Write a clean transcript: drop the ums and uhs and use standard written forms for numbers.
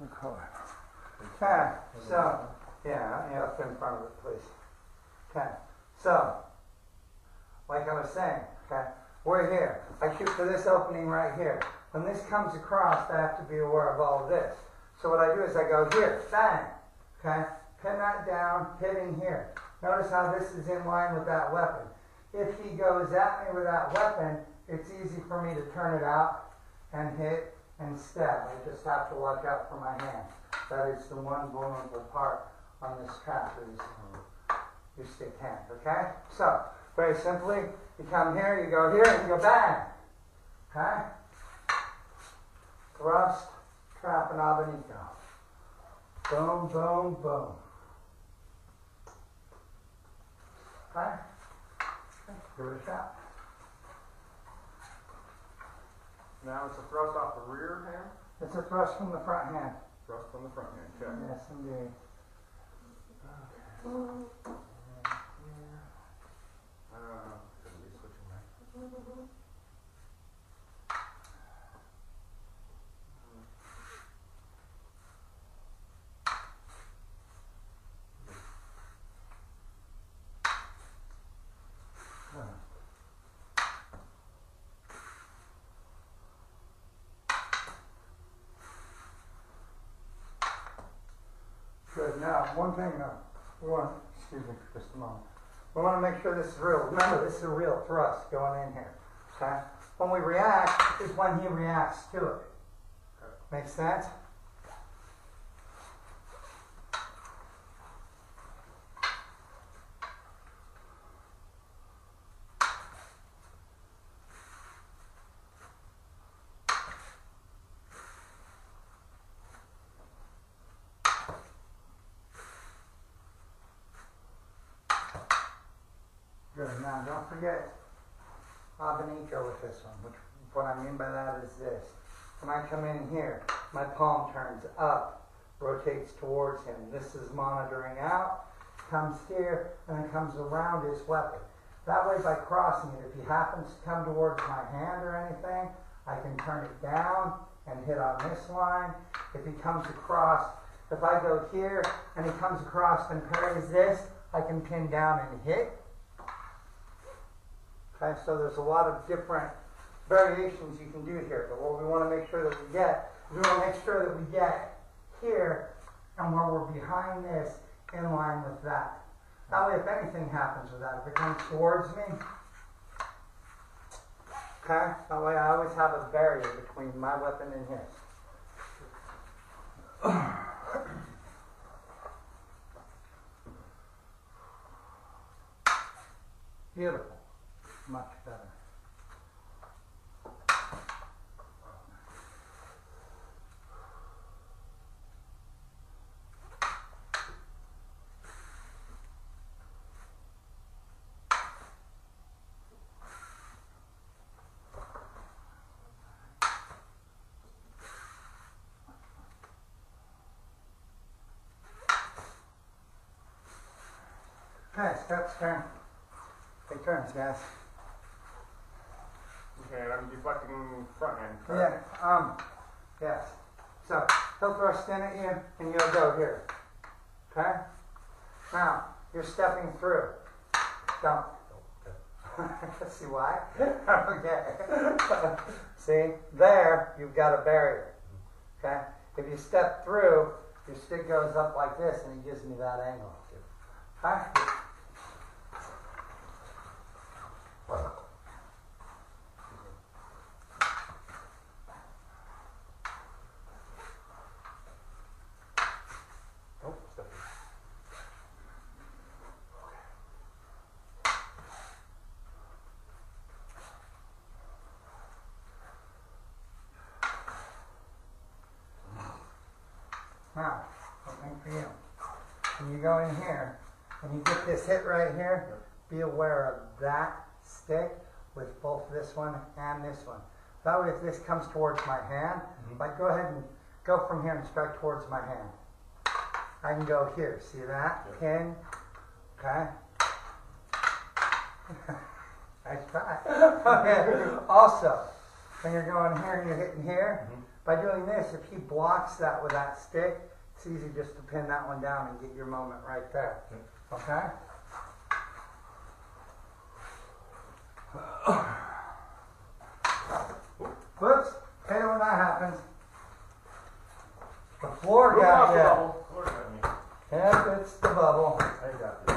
Okay, so, yeah, up in front of it, please. Okay, so, like I was saying, okay, we're here. I shoot for this opening right here. When this comes across, I have to be aware of all of this. So what I do is I go here, bang, okay, pin that down, hitting here. Notice how this is in line with that weapon. If he goes at me with that weapon, it's easy for me to turn it out and hit and stab. I just have to watch out for my hand. That is the one vulnerable part on this trap is your stick hand, okay? So, very simply, you come here, you go here, and you go bang, okay? Thrust, trap, and abanico. Boom, boom, boom. Okay? Give it a shot. Now it's a thrust off the rear hand? It's a thrust from the front hand. Thrust from the front hand, okay. Yes, indeed. Okay. Should we be switching back? Good. Now, one thing we want, excuse me for just a moment. We want to make sure this is real. Remember, this is a real thrust going in here. Okay? When we react is when he reacts to it. Make sense? Good. Now, don't forget abanico with this one. Which, what I mean by that is this. When I come in here, my palm turns up, rotates towards him. This is monitoring out, comes here, and then comes around his weapon. That way, by crossing it, if he happens to come towards my hand or anything, I can turn it down and hit on this line. If he comes across, if I go here and he comes across and parries this, I can pin down and hit. Okay, so there's a lot of different variations you can do here, but what we want to make sure that we get is we want to make sure that we get here and where we're behind this in line with that. That way, if anything happens with that, if it comes towards me, okay, that way I always have a barrier between my weapon and his. Beautiful. Much better. Okay, Scott's turn. Take turns, guys. Okay, and I'm deflecting front hand, correct? Yeah, yes. So, he'll thrust in at you, and you'll go here. Okay? Now, you're stepping through. Don't. See why? Okay. See, there, you've got a barrier. Okay? If you step through, your stick goes up like this, and it gives me that angle. Okay? Now, something for you. When you go in here, and you get this hit right here, be aware of that stick with both this one and this one. That way, if this comes towards my hand, like go ahead and go from here and strike towards my hand. I can go here. See that? Pin. Okay. Nice try. Okay. Also, when you're going here and you're hitting here, By doing this, if he blocks that with that stick, it's easy just to pin that one down and get your moment right there. Okay? Whoops. Hate it when that happens. The floor got you. Floor got me. Yep, it's the bubble. I got this.